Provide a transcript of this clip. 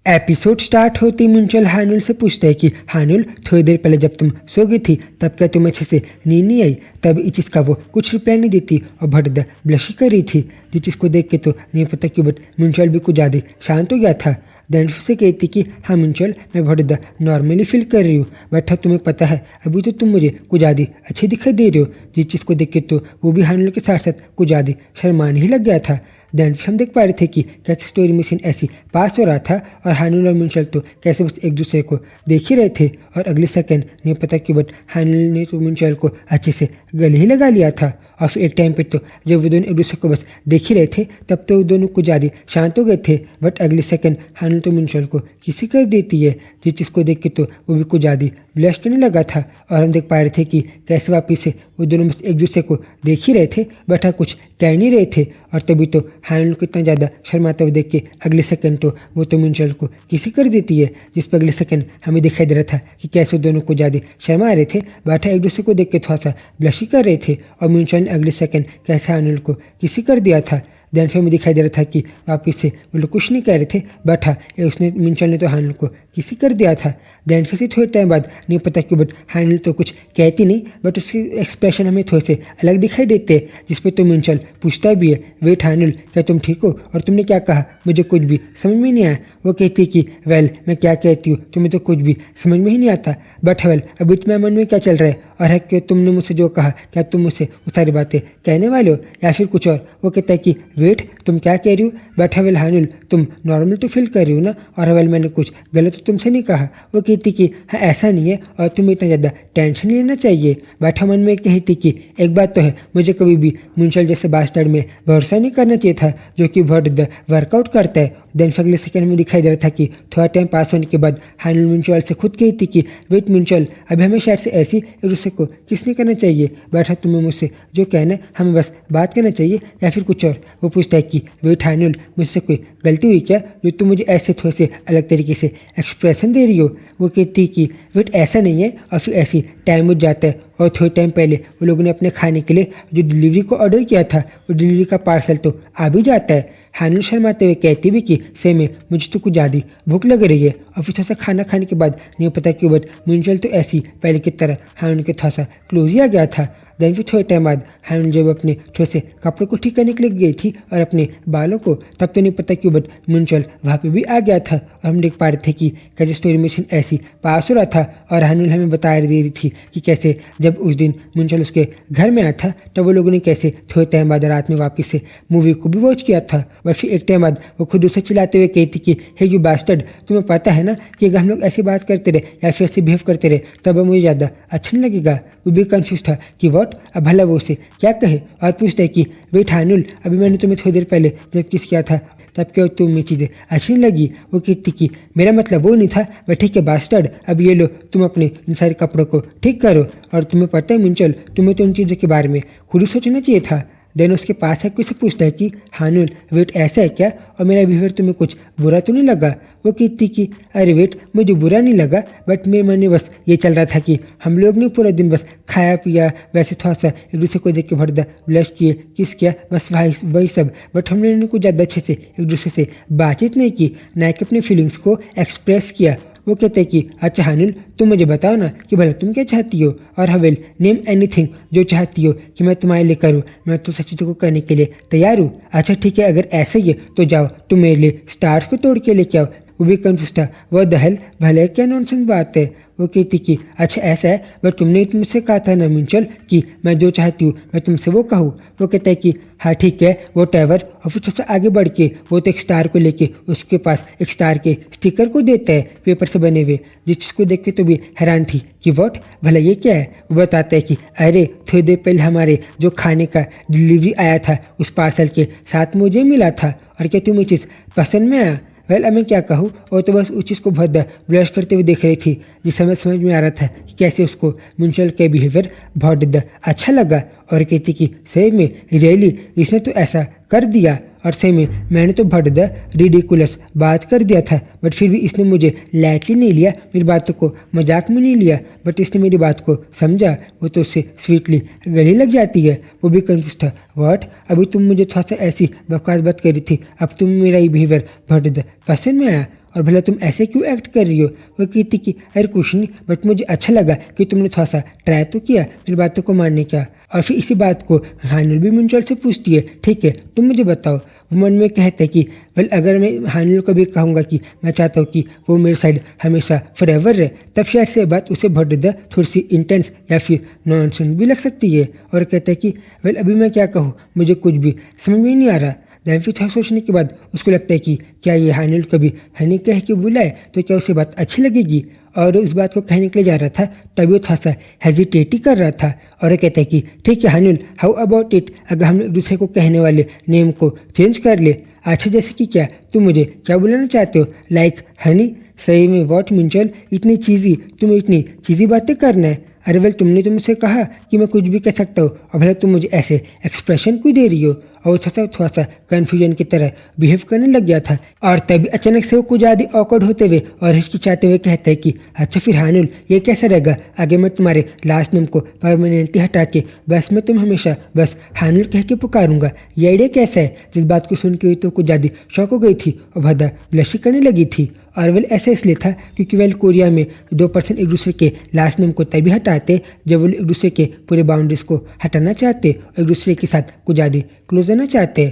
Episode start होते ही मुंचल हानुल से पूछता है कि हानुल, थोड़ी देर पहले जब तुम सो गई थी तब क्या तुम्हें अच्छे से नींद नहीं आई? तब इचिस का वो कुछ रिप्लाई नहीं देती और भटद ब्लशी कर रही थी। जिचिस को देख के तो नहीं पता क्यों बट मुंचल भी कुछ ज़्यादा शांत हो गया था। देन से कहती कि हाँ मुंचल, मैं भटद नॉर्मली फील कर रही हूँ, बट हाँ तुम्हें पता है अभी तो तुम मुझे कुछ ज़्यादा अच्छी दिखाई दे रही हो। जिचिस को देख के तो वो भी हानुल के साथ साथ कुछ ज़्यादा शर्माने ही लग गया था। देन हम देख पा रहे थे कि कैसे स्टोरी मशीन ऐसी पास हो रहा था और हानुल और मुंचल तो कैसे बस एक दूसरे को देख ही रहे थे और अगले सेकंड नहीं पता क्यों बट हानुल ने तो मुंचल को अच्छे से गले ही लगा लिया था। और फिर एक टाइम पे तो जब वो दोनों एक दूसरे को बस देख ही रहे थे तब तो वो दोनों कुछ ज़्यादा शांत हो गए थे। बट अगले सेकंड हानुल तो मुंचल को किसी कर देती है, जिसको देख के तो वो भी कुछ ज़्यादा ब्लश करने लगा था। और हम देख पा रहे थे कि कैसे वापिस से वो दोनों बस एक दूसरे को देख ही रहे थे बट हाँ कुछ कह नहीं रहे थे। और तभी तो हानुल को इतना ज़्यादा शर्माते हुए देख के अगले सेकंड तो वो तो मुंचल को किसी कर देती है, जिस पर अगले सेकंड हमें दिखाई दे रहा था कि कैसे दोनों को ज़्यादा शर्मा रहे थे बट एक दूसरे को देख के थोड़ा सा ब्लश ही कर रहे थे। और मुंचल ने अगले सेकंड कैसे हानुल को किसी कर दिया था। देन फिर में दिखाई दे रहा था कि वापिस से वो लोग कुछ नहीं कह रहे थे बट हाँ उसने मुंचल ने तो हानुल को किसी कर दिया था। देन फिर से थोड़े टाइम बाद नहीं पता क्यों बट हानुल तो कुछ कहती नहीं बट उसके एक्सप्रेशन हमें थोड़े से अलग दिखाई देते हैं, जिस पे तो मुंचल पूछता भी है, वेट हानुल, क्या तुम ठीक हो? और तुमने क्या कहा? मुझे कुछ भी समझ में नहीं आया। वो कहती कि वेल मैं क्या कहती हूँ, तुम्हें तो कुछ भी समझ में ही नहीं आता। बट वेल अभी तुम्हारे मन में क्या चल रहा है और है कि तुमने मुझसे जो कहा क्या तुम मुझसे वो सारी बातें कहने वाले हो या फिर कुछ और? वो कहता है कि वेट तुम क्या कह रही हो? बट वेल हानुल तुम नॉर्मल तो फील कर रही हो ना? और वेल मैंने कुछ गलत तो तुमसे नहीं कहा। वो कहती कि हाँ ऐसा नहीं है और तुम्हें इतना ज़्यादा टेंशन लेना चाहिए। बट मन में कहती कि एक बात तो है, मुझे कभी भी मुंचल जैसे बास्टर्ड में भरोसा नहीं करना चाहिए था जो कि बहुत वर्कआउट करता है। देन अगले सेकंड में दिखाई दे रहा था कि थोड़ा टाइम पास होने के बाद हानुल मुंचल से खुद कहती कि वेट मुंचल, अभी हमें शायद से ऐसी एक दूसरे को किस नहीं करना चाहिए, बट तुम्हें मुझसे जो कहना है हमें बस बात करना चाहिए या फिर कुछ और? वो पूछता है कि वेट हानुल, मुझसे कोई गलती हुई क्या जो तुम मुझे ऐसे थोड़े से अलग तरीके से एक्सप्रेशन दे रही हो? वो कहती कि वेट ऐसा नहीं है और फिर ऐसी टाइम हो जाता है और थोड़े टाइम पहले वो लोगों ने अपने खाने के लिए जो डिलीवरी को ऑर्डर किया था वो डिलीवरी का पार्सल तो आ भी जाता है। हानुल शर्माते हुए कहती भी कि सही में मुझे तो कुछ ज़्यादा भूख लग रही है। और फिर थोड़ा सा खाना खाने के बाद नहीं पता क्यों बट मुंचल तो ऐसी पहले की तरह हानुल के थोड़ा सा क्लोज ही आ गया था। देन फिर थोड़े टाइम बाद हानुल जब अपने थोड़े से कपड़ों को ठीक करने के लिए गई थी और अपने बालों को, तब तो नहीं पता क्यों बट मुंचल वहाँ पे भी आ गया था। और हम देख पा रहे थे कि कैसे स्टोरी मशीन ऐसी पास हो रहा था और हानुल हमें बता दे रही थी कि कैसे जब उस दिन मुंचल उसके घर में आया था तब वो लोगों ने कैसे थोड़े टाइम बाद रात में वापस से मूवी को भी वॉच किया था। बट फिर एक टाइम बाद वो खुद उसे चिल्लाते हुए कहती कि हे यू बास्टर्ड, तुम्हें पता है ना कि अगर हम लोग ऐसी बात करते रहे या फिर ऐसे बिहेव करते रहे तब मुझे ज़्यादा अच्छा नहीं लगेगा। वो भी कंफ्यूज था कि व्हाट, अब भला वो उसे क्या कहे और पूछता है कि वेट हानुल, अभी मैंने तुम्हें थोड़ी देर पहले जब किस किया था तब क्या तुम्हें चीज़ें अच्छी नहीं लगी? वो कहती कि मेरा मतलब वो नहीं था, बट ठीक है बास्टर्ड, अब ये लो तुम अपने इन सारे कपड़ों को ठीक करो। और तुम्हें पता है मुंचल, तुम्हें तो उन चीज़ों के बारे में खुद ही सोचना चाहिए था। देन उसके पास है किसी पूछता है कि हानुल वेट ऐसा है क्या और मेरा बिहेवियर तुम्हें कुछ बुरा तो नहीं लगा? वो कहती कि अरे वेट मुझे बुरा नहीं लगा, बट मेरे मन में बस ये चल रहा था कि हम लोग ने पूरा दिन बस खाया पिया, वैसे थोड़ा सा एक दूसरे को देख के भरदा ब्लश किए, किस किया, बस वही सब। बट हम लोगों ने कुछ ज़्यादा अच्छे से एक दूसरे से बातचीत नहीं की, ना कि अपनी फीलिंग्स को एक्सप्रेस किया। वो कहते हैं कि अच्छा हानुल, तुम मुझे बताओ ना कि भला तुम क्या चाहती हो और हवेल नेम एनीथिंग जो चाहती हो कि मैं तुम्हारे लिए करूँ, मैं तो सब चीज़ों को करने के लिए तैयार हूँ। अच्छा ठीक है, अगर ऐसा ही है तो जाओ तुम मेरे लिए स्टार्स को तोड़ के लेके आओ। वो भी कन्फ्यूज था, वो दहल भले क्या नॉनसेंस बात है। वो कहती कि अच्छा ऐसा है, बट तुमने मुझसे कहा था ना मुंचल कि मैं जो चाहती हूँ मैं तुमसे वो कहूँ। वो कहता है कि हाँ ठीक है वो टेवर। और फिर से आगे बढ़ के वो तो एक स्टार को लेके उसके पास एक स्टार के स्टिकर को देता है पेपर से बने हुए, जिसको देख के तो भी हैरान थी कि व्हाट, भला ये क्या है? वो बताता है कि अरे थोड़ी देर पहले हमारे जो खाने का डिलीवरी आया था उस पार्सल के साथ मुझे मिला था और क्या तुम्हें चीज़ पसंद में आया? वेल अब मैं क्या कहूँ, और तो बस उस चीज़ को बहुत ब्लश करते हुए देख रही थी, जिस समय समझ में आ रहा था कि कैसे उसको मुंचल के बिहेवियर बहुत अच्छा लगा। और कहती कि सही में रियली इसने तो ऐसा कर दिया और सही में मैंने तो बहुत रिडिकुलस बात कर दिया था, बट फिर भी इसने मुझे लाइटली नहीं लिया, मेरी बातों को मजाक में नहीं लिया, बट इसने मेरी बात को समझा। वो तो उससे स्वीटली गले लग जाती है। वो भी कंफ्यूज था, व्हाट, अभी तुम मुझे थोड़ा सा ऐसी बकवास बात करी थी, अब तुम मेरा ये बिहेवियर बहुत पसंद में आया? और भला तुम ऐसे क्यों एक्ट कर रही हो। वो कहती कि अरे कुछ नहीं, बट मुझे अच्छा लगा कि तुमने थोड़ा सा ट्राई तो किया मेरी बातों को मानने का। और फिर इसी बात को हानिल भी मिंचोल से पूछती है, ठीक है तुम मुझे बताओ। वो मन में कहते हैं कि वेल अगर मैं हानिल को भी कहूँगा कि मैं चाहता हूँ कि वो मेरे साइड हमेशा फॉरएवर रहे, तब शायद से बात उसे बहुत ज़्यादा थोड़ी सी इंटेंस या फिर नॉनसेंस भी लग सकती है। और कहता है कि वेल अभी मैं क्या कहूँ, मुझे कुछ भी समझ में नहीं आ रहा। दैन फिर थोड़ा सोचने के बाद उसको लगता है कि क्या ये हानिल कभी हनी कह के बुलाए तो क्या उसे बात अच्छी लगेगी। और इस बात को कहने के लिए जा रहा था तभी वो थोड़ा सा हेजिटेट ही कर रहा था। और वो कहता है कि ठीक है हानिल, हाउ अबाउट इट, अगर हम एक दूसरे को कहने वाले नेम को चेंज कर ले। अच्छा जैसे कि क्या, तुम मुझे क्या बुलाना चाहते हो, लाइक हनी। सही में वॉट मिंचल, इतनी चीज़ी, तुम्हें इतनी चीज़ी बातें करना है। अरे वेल तुमने तो मुझसे कहा कि मैं कुछ भी कह सकता हूँ और भला तुम मुझे ऐसे एक्सप्रेशन क्यों दे रही हो। और थोड़ा सा कन्फ्यूजन की तरह बिहेव करने लग गया था। और तभी अचानक से वो कुछ ज़्यादा ऑकवर्ड होते हुए और हिचकिचाते हुए कहता है कि अच्छा फिर हानिल ये कैसा रहेगा, आगे मैं तुम्हारे लास्ट नेम को परमानेंटली हटा के बस मैं तुम हमेशा बस हानिल कह के पुकारूंगा। ये आइडिया कैसा है। जिस बात को सुन के हुई तो कुछ ज़्यादा शॉक हो गई थी और भद्दा ब्लश करने लगी थी। और वेल ऐसा इसलिए था क्योंकि वेल कोरिया में 2% एक दूसरे के लास्ट नेम को तभी हटाते जब वो एक दूसरे के पूरे बाउंड्रीज को हटाना चाहते और एक दूसरे के साथ कुछ ज़्यादा क्लोज रहना चाहते।